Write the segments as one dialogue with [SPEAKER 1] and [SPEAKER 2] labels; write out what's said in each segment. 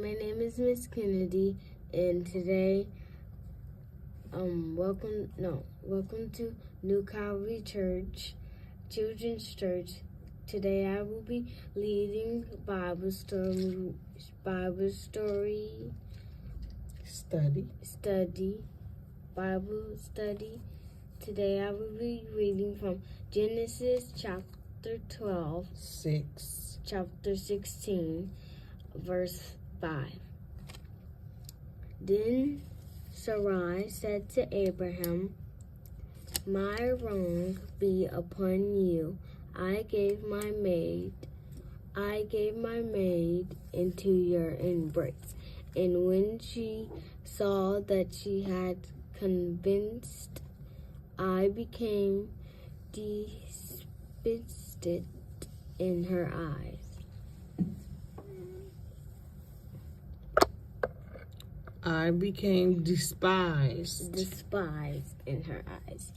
[SPEAKER 1] my name is Miss Kennedy, and today, welcome to New Calvary Church, Children's Church. Today I will be leading Bible study. Today I will be reading from Genesis chapter 12, chapter 16, verse 5. Then Sarai said to Abraham, "My wrong be upon you. I gave my maid into your embrace." And when she saw that she had convinced, I became despised in her eyes.
[SPEAKER 2] I became despised
[SPEAKER 1] In her eyes.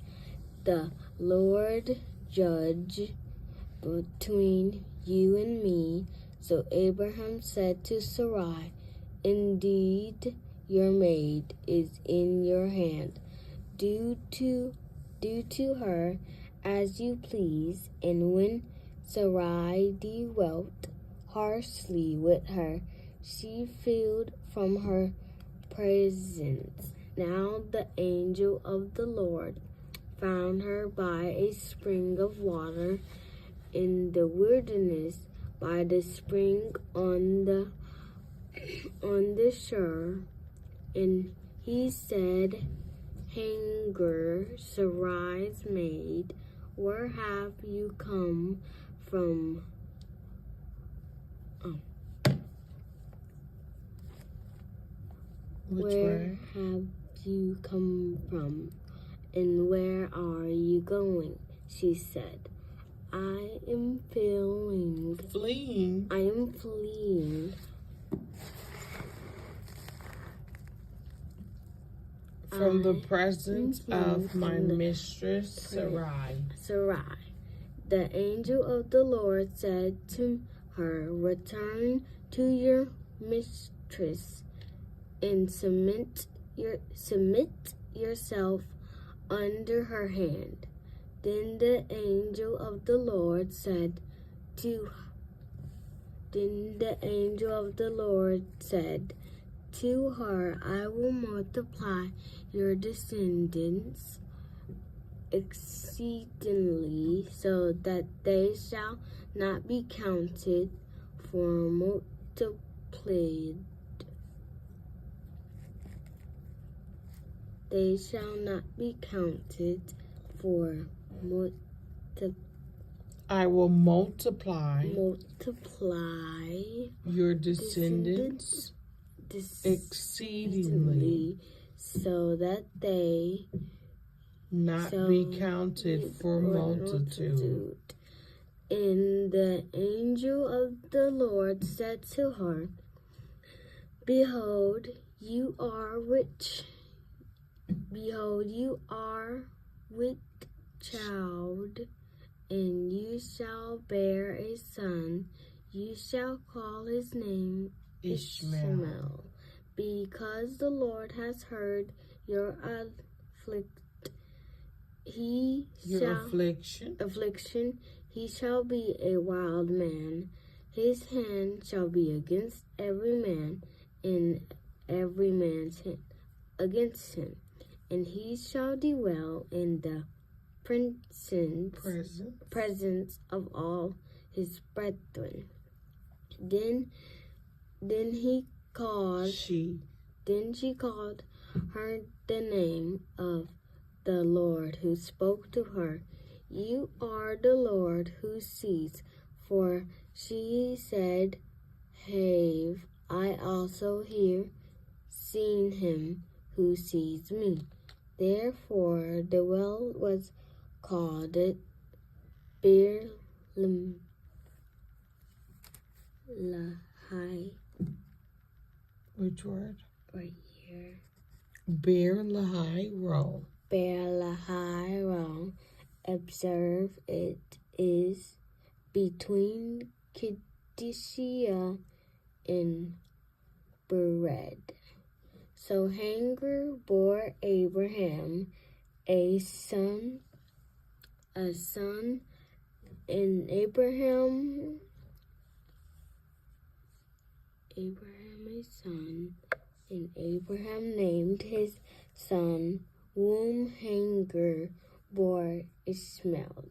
[SPEAKER 1] The Lord judge between you and me. So Abraham said to Sarai, "Indeed, your maid is in your hand. Do to her as you please." And when Sarai dealt harshly with her, she fled from her presence. Now the angel of the Lord found her by a spring of water in the wilderness, by the spring on the shore. And he said, "Hagar, Sarai's maid, where have you come from?" Where have you come from, and where are you going? She said. I am fleeing
[SPEAKER 2] from the presence of my mistress Sarai.
[SPEAKER 1] The angel of the Lord said to her, "Return to your mistress and submit yourself under her hand." Then the angel of the Lord said to her, "I will multiply your descendants exceedingly, so that they shall not be counted for multiplied. They shall not be counted for
[SPEAKER 2] I will multiply your
[SPEAKER 1] descendants exceedingly, so that they
[SPEAKER 2] not be counted for multitude."
[SPEAKER 1] And the angel of the Lord said to her, Behold, you are with child, and you shall bear a son. You shall call his name Ishmael, because the Lord has heard your affliction. He shall be a wild man. His hand shall be against every man, and every man's hand against him. And he shall dwell in the presence of all his brethren. Then she called her the name of the Lord who spoke to her. You are the Lord who sees. For she said, Have I also here seen him who sees me? Therefore the well was called Beer Lahai.
[SPEAKER 2] Which word?
[SPEAKER 1] Right here.
[SPEAKER 2] Beer Lahai Row.
[SPEAKER 1] Observe, it is between Kadishia and bread. So Hagar bore Abraham a son, and Abraham a son, and Abraham named his son whom Hagar bore Ishmael.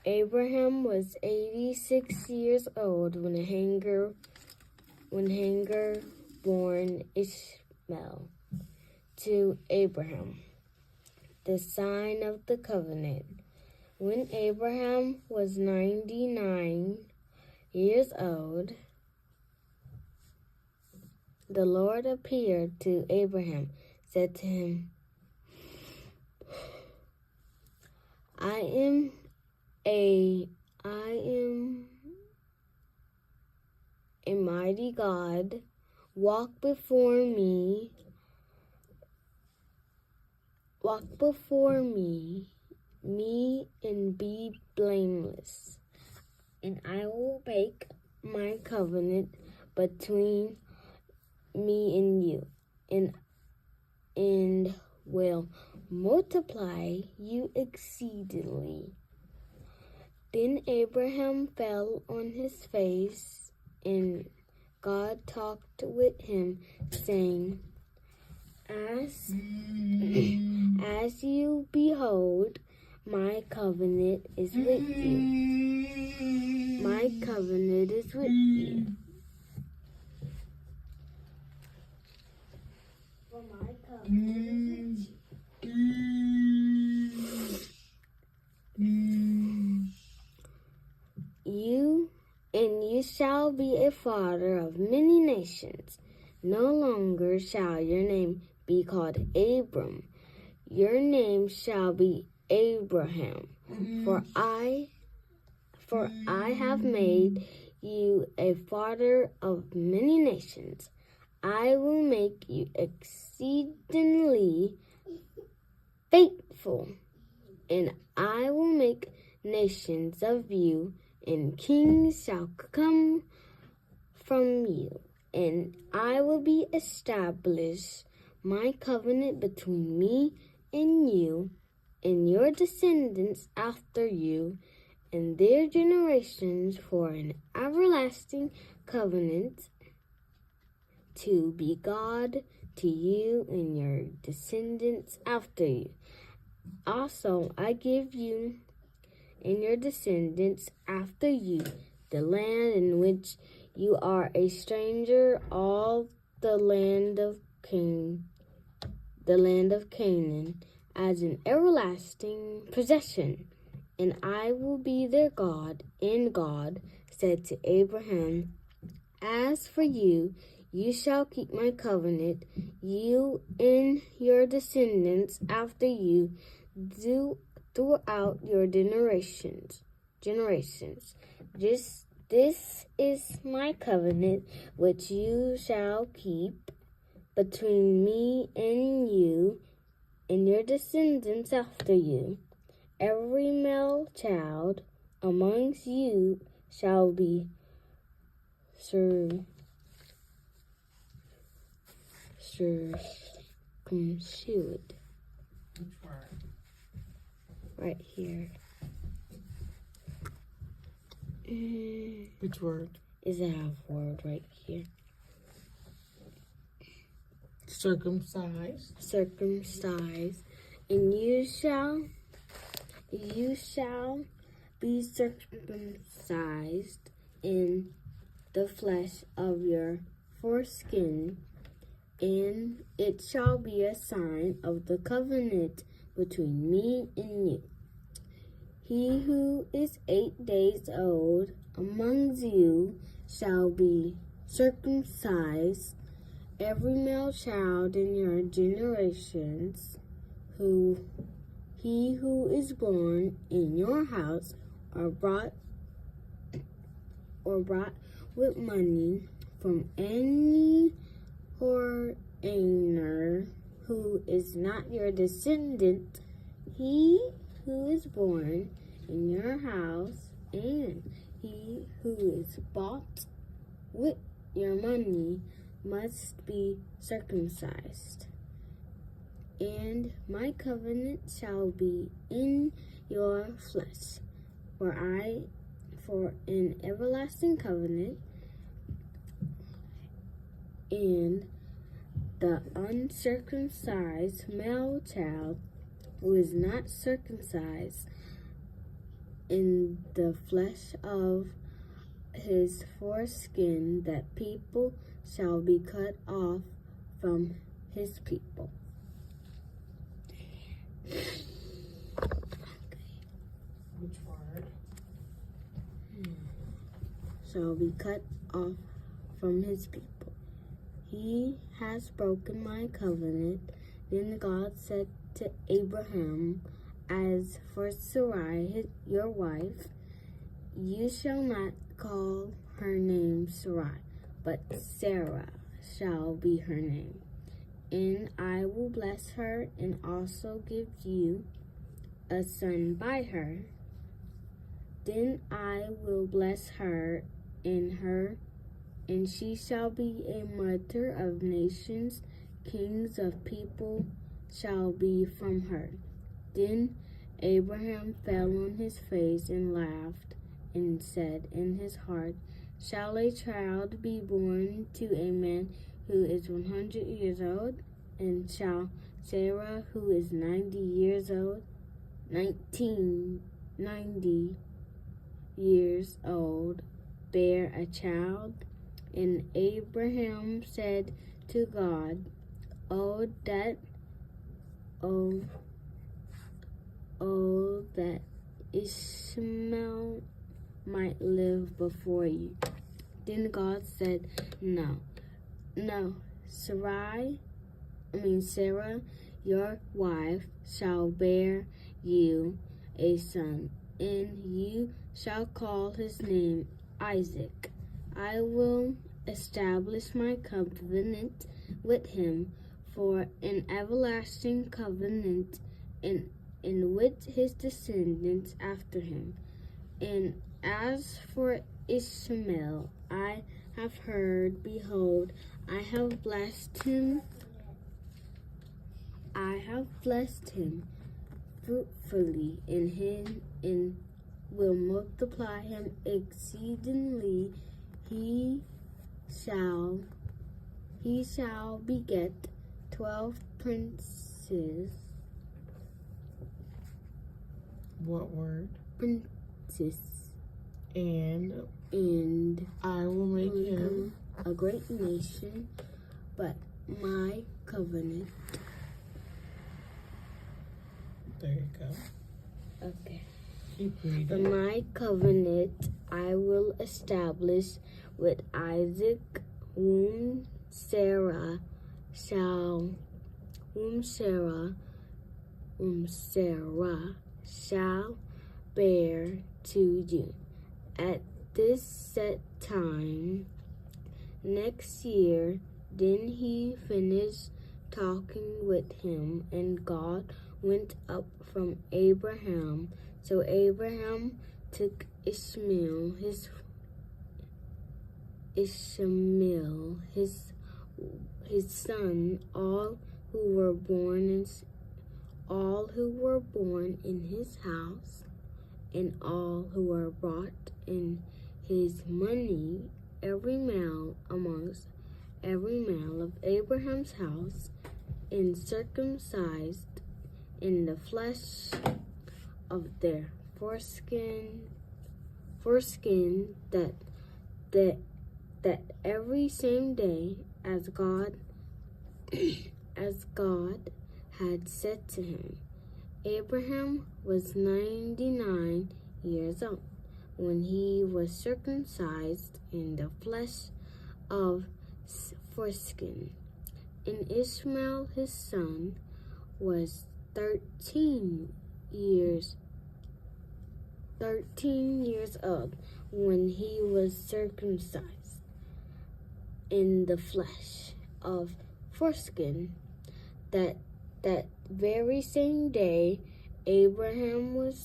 [SPEAKER 1] Abraham was 86 years old when Hagar born Ishmael to Abraham, the sign of the covenant. When Abraham was 99 years old, the Lord appeared to Abraham, said to him, I am a mighty God. Walk before me, and be blameless. And I will make my covenant between me and you, and will multiply you exceedingly. Then Abraham fell on his face, and God talked with him, saying, As you behold, my covenant is with you. My covenant is with you. For my covenant is with you. You shall be a father of many nations. No longer shall your name be called Abram. Your name shall be Abraham. For I have made you a father of many nations. I will make you exceedingly faithful, and I will make nations of you, and kings shall come from you, and I will be established my covenant between me and you and your descendants after you and their generations for an everlasting covenant, to be God to you and your descendants after you. Also, I give you and your descendants after you the land in which you are a stranger, all the land of Canaan, as an everlasting possession. And I will be their God. And God said to Abraham, As for you, you shall keep my covenant, you and your descendants after you, throughout your generations. This is my covenant which you shall keep between me and you and your descendants after you. Every male child amongst you shall be circumcised. Right here.
[SPEAKER 2] Which word?
[SPEAKER 1] Is a half word right here.
[SPEAKER 2] Circumcised.
[SPEAKER 1] Circumcised. And you shall be circumcised in the flesh of your foreskin, and it shall be a sign of the covenant between me and you. He who is 8 days old among you shall be circumcised, every male child in your generations, he who is born in your house or brought with money from any foreigner who is not your descendant, He who is born in your house and he who is bought with your money must be circumcised. And my covenant shall be in your flesh, for an everlasting covenant, and the uncircumcised male child who is not circumcised in the flesh of his foreskin, that people shall be cut off from his people.
[SPEAKER 2] Which word?
[SPEAKER 1] Shall be cut off from his people. He has broken my covenant. Then God said to Abraham, as for Sarai, your wife, you shall not call her name Sarai, but Sarah shall be her name. And I will bless her and also give you a son by her. Then I will bless her, and she shall be a mother of nations. Kings of people shall be from her. Then Abraham fell on his face and laughed, and said in his heart, shall a child be born to a man who is 100 years old? And shall Sarah, who is 90 years old, 90 years old, bear a child? And Abraham said to God, Oh, that Ishmael might live before you. Then God said, No, Sarah, your wife, shall bear you a son, and you shall call his name Isaac. I will establish my covenant with him for an everlasting covenant, and with his descendants after him. And as for Ishmael, I have heard, behold, I have blessed him fruitfully, and will multiply him exceedingly. He shall beget 12 princes.
[SPEAKER 2] What word?
[SPEAKER 1] Princes.
[SPEAKER 2] And I will make him
[SPEAKER 1] a great nation, but my covenant.
[SPEAKER 2] There you go.
[SPEAKER 1] Okay.
[SPEAKER 2] Keep reading.
[SPEAKER 1] But my covenant I will establish with Isaac, whom Sarah shall bear to you. At this set time next year, then he finished talking with him, and God went up from Abraham. So Abraham took Ishmael, his son, all who were born in his house, and all who were bought in his money, every male amongst every male of Abraham's house, and circumcised in the flesh of their foreskin, that every same day as God had said to him. Abraham was 99 years old when he was circumcised in the flesh of foreskin. And Ishmael his son was 13 years old when he was circumcised in the flesh of foreskin. That very same day Abraham was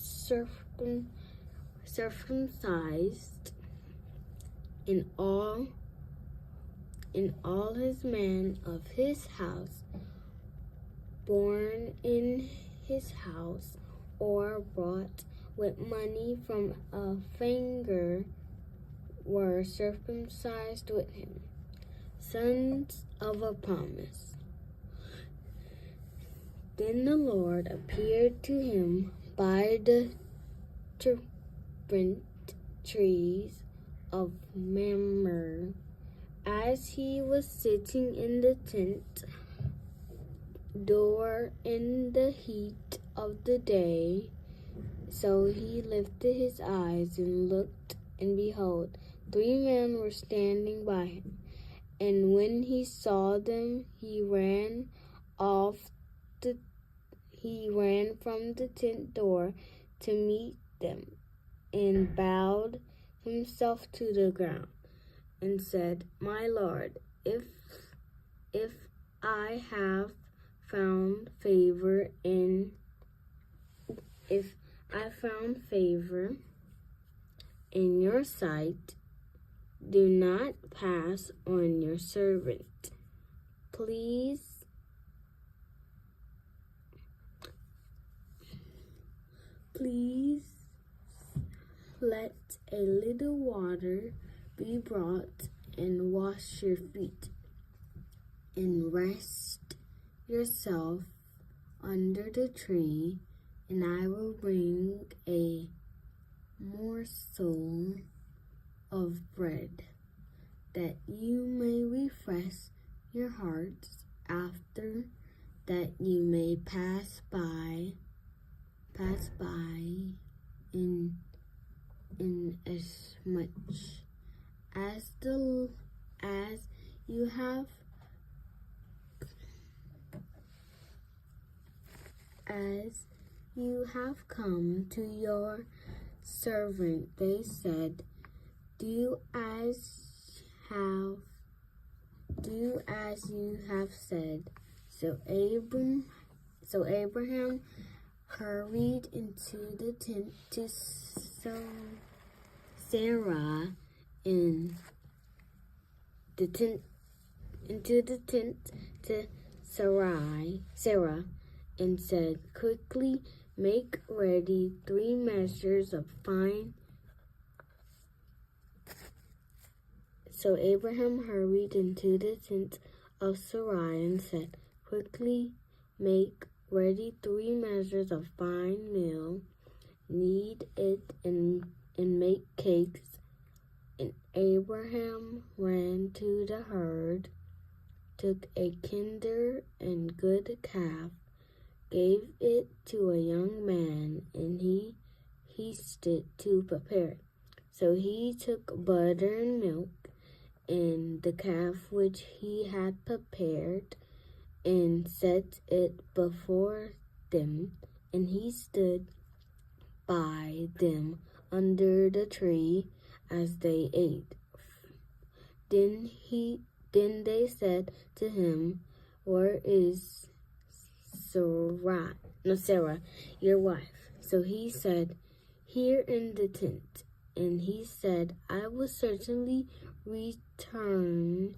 [SPEAKER 1] circumcised in all his men of his house, born in his house, or brought with money from a stranger, were circumcised with him, sons of a promise. Then the Lord appeared to him by the terebinth trees of Mamre, as he was sitting in the tent door in the heat of the day. So he lifted his eyes and looked, and behold, 3 men were standing by him. And when he saw them, he ran from the tent door to meet them, and bowed himself to the ground, and said, "My Lord, if I have found favor in your sight, do not pass on your servant. Please let a little water be brought and wash your feet, and rest yourself under the tree, and I will bring a morsel of bread, that you may refresh your hearts. After that you may pass by in as much as you have come to your servant." They said, Do as you have said. So Abraham hurried into the tent to Sarah Sarah, and said, "Quickly make ready 3 measures of fine." So Abraham hurried into the tent of Sarai and said, "Quickly make ready 3 measures of fine meal, knead it and make cakes." And Abraham ran to the herd, took a tender and good calf, gave it to a young man, and he hasted to prepare it. So he took butter and milk, and the calf which he had prepared, and set it before them, and he stood by them under the tree as they ate. Then they said to him, "Where is Sarah, your wife?" So he said, "Here in the tent." And he said, "I will certainly return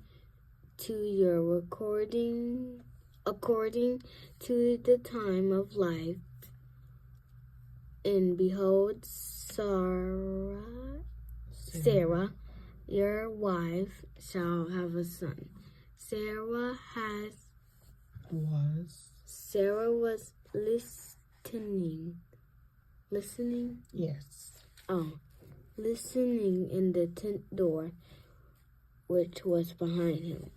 [SPEAKER 1] to your according to the time of life. And behold, Sarah, your wife, shall have a son." Sarah was listening.
[SPEAKER 2] Yes.
[SPEAKER 1] Listening in the tent door, which was behind him.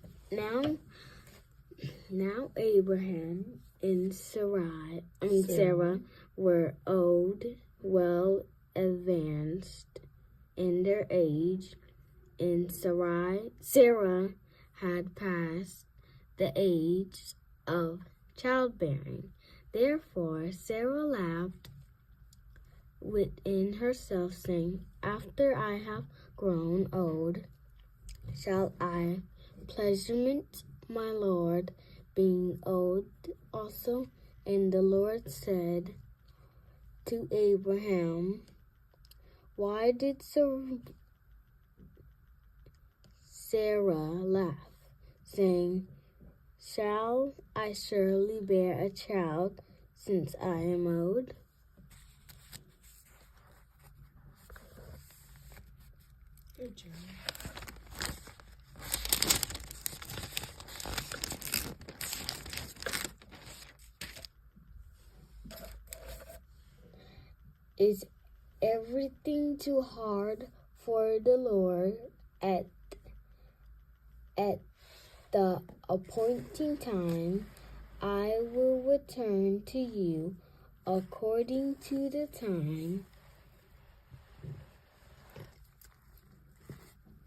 [SPEAKER 1] Now Abraham and Sarah were old, well advanced in their age, and Sarah had passed the age of childbearing. Therefore Sarah laughed within herself, saying, "After I have grown old, shall I pleasure my Lord, being old also?" And the Lord said, to Abraham, "Why did Sarah laugh, saying, 'Shall I surely bear a child since I am old?'"
[SPEAKER 2] Good job.
[SPEAKER 1] Is everything too hard for the Lord? At the appointing time, I will return to you according to the time.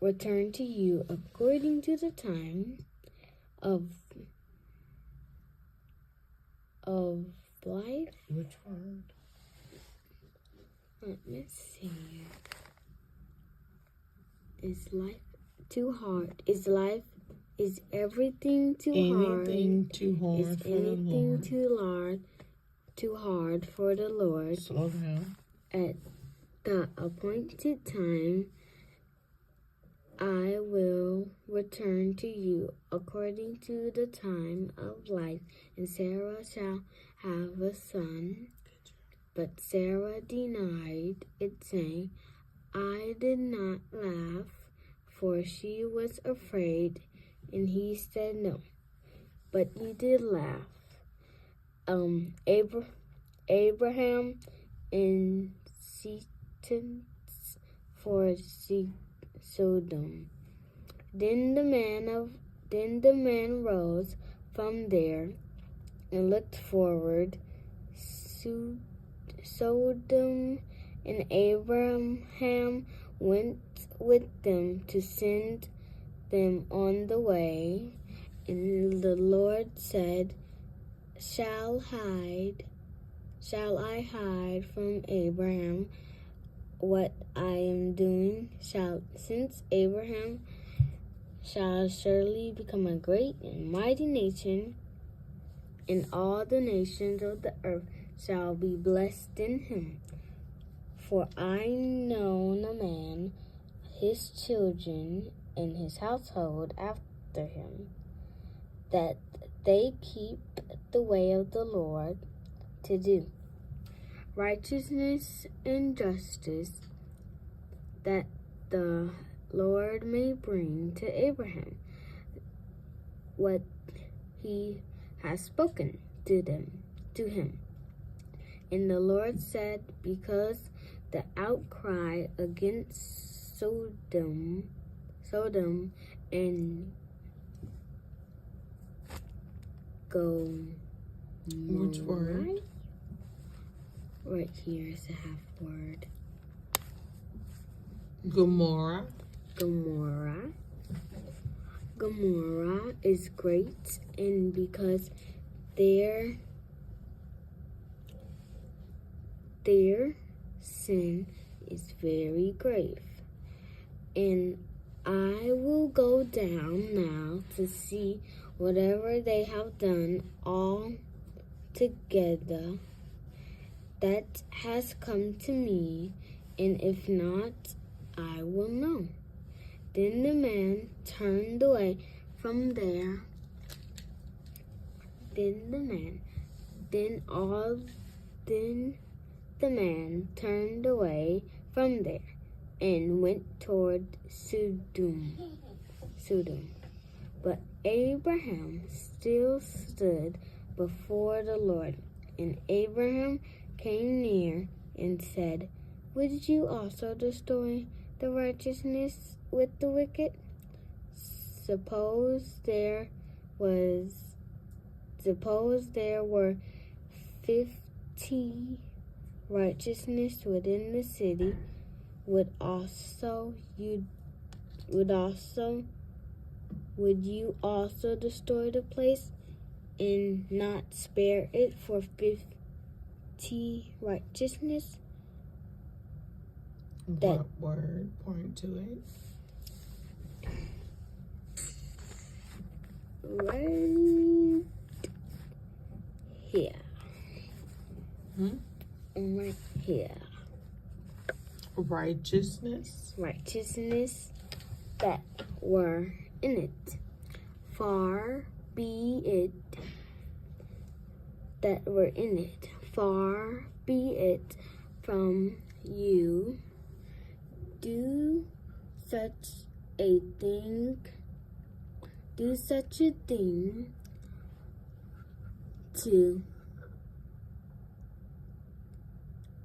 [SPEAKER 1] Return to you according to the time of life.
[SPEAKER 2] Which word?
[SPEAKER 1] Let me see. Is life too hard? Is everything too hard?
[SPEAKER 2] Anything too hard
[SPEAKER 1] Is
[SPEAKER 2] for the
[SPEAKER 1] anything
[SPEAKER 2] Lord?
[SPEAKER 1] too hard for the Lord?
[SPEAKER 2] Slow down.
[SPEAKER 1] At the appointed time, I will return to you according to the time of life, and Sarah shall have a son. But Sarah denied it, saying, "I did not laugh," for she was afraid. And he said, "No, but you did laugh." Abraham in sentence for Sodom. Then the man rose from there and looked forward. Sodom and Abraham went with them to send them on the way. And the Lord said, Shall I hide from Abraham what I am doing? Since Abraham shall surely become a great and mighty nation, and all the nations of the earth shall be blessed in him. For I know a man, his children, and his household after him, that they keep the way of the Lord to do righteousness and justice, that the Lord may bring to Abraham what he has spoken to him. And the Lord said, because the outcry against Sodom and Gomorrah.
[SPEAKER 2] Which word?
[SPEAKER 1] Right here is a half word.
[SPEAKER 2] Gomorrah.
[SPEAKER 1] Gomorrah is great, and because their sin is very grave. And I will go down now to see whatever they have done all together that has come to me, and if not, I will know. Then the man turned away from there. Then the man turned away from there and went toward Sodom. But Abraham still stood before the Lord, and Abraham came near and said, "Would you also destroy the righteousness with the wicked? Suppose there were 50 righteousness within the city, would you also destroy the place and not spare it for 50 righteousness?"
[SPEAKER 2] What word? Point to it.
[SPEAKER 1] Right here. right here.
[SPEAKER 2] Righteousness.
[SPEAKER 1] Righteousness that were in it. Far be it that were in it. Far be it from you. Do such a thing. Do such a thing to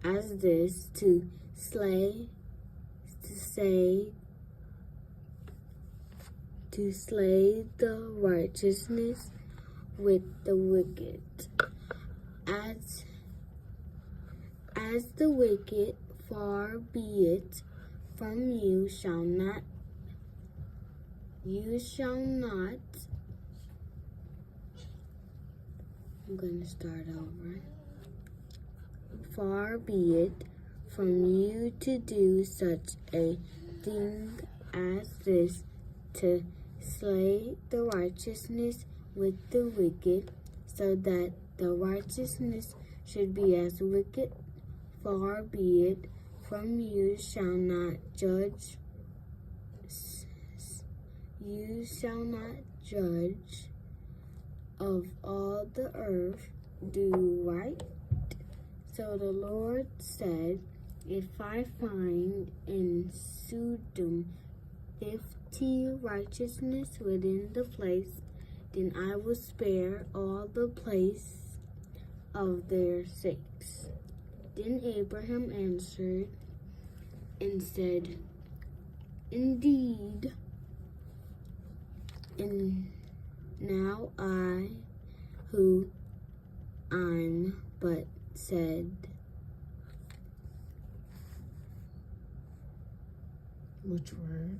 [SPEAKER 1] as this to slay the righteousness with the wicked. As the wicked, far be it from you shall not. I'm going to start over. Far be it from you to do such a thing as this, to slay the righteousness with the wicked, so that the righteousness should be as wicked. Far be it from you shall not judge. You shall not judge of all the earth. Do right. So the Lord said, if I find in Sodom 50 righteousness within the place, then I will spare all the place of their sakes. Then Abraham answered and said, indeed, and now I, who I'm but said,
[SPEAKER 2] Which word?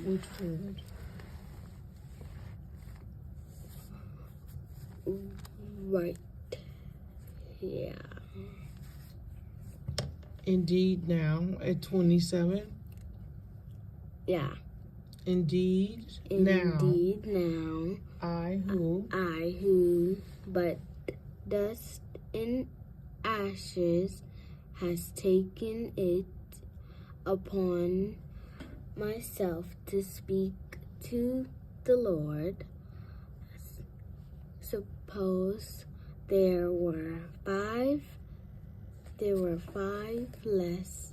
[SPEAKER 2] Which word?
[SPEAKER 1] Right. Yeah.
[SPEAKER 2] Indeed now at 27.
[SPEAKER 1] Yeah.
[SPEAKER 2] Indeed
[SPEAKER 1] now.
[SPEAKER 2] I
[SPEAKER 1] who but dust and ashes has taken it upon myself to speak to the Lord. Suppose there were five less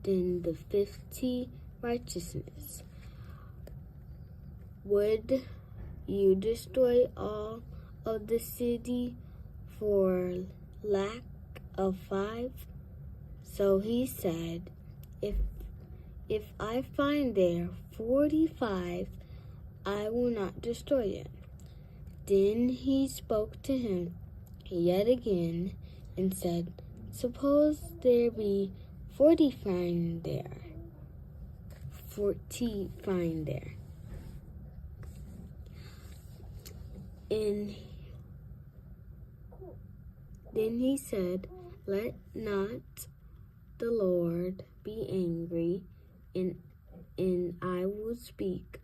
[SPEAKER 1] than the 50 righteousness. Would you destroy all of the city for lack of 5? So he said, if I find there 45, I will not destroy it. Then he spoke to him yet again and said, suppose there be 40 found there. And then he said, let not the Lord be angry, and I will speak.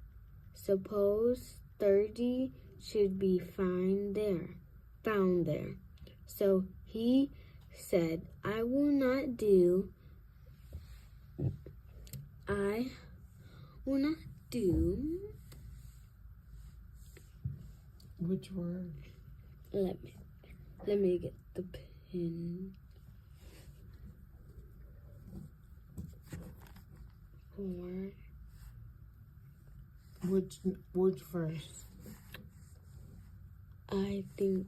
[SPEAKER 1] Suppose 30 should be found there. So he said, I will not do.
[SPEAKER 2] Which word?
[SPEAKER 1] Let me get the pen.
[SPEAKER 2] Which verse?
[SPEAKER 1] I think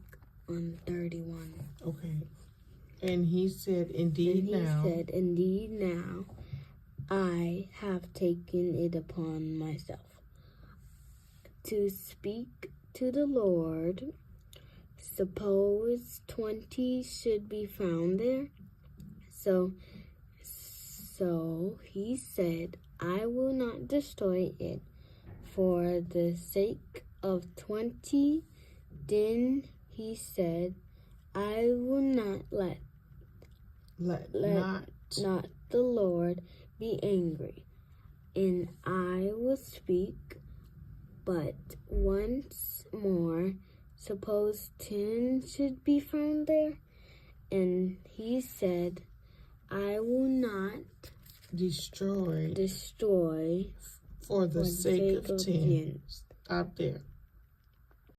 [SPEAKER 1] on 31.
[SPEAKER 2] Okay. And he said, indeed
[SPEAKER 1] now I have taken it upon myself to speak to the Lord. Suppose 20 should be found there. So he said, I will not destroy it for the sake of 20. Then he said, I will not let not the Lord be angry, and I will speak but once more suppose 10 should be found there? And he said, I will not
[SPEAKER 2] destroy
[SPEAKER 1] destroy
[SPEAKER 2] for the sake of 10. Stop there.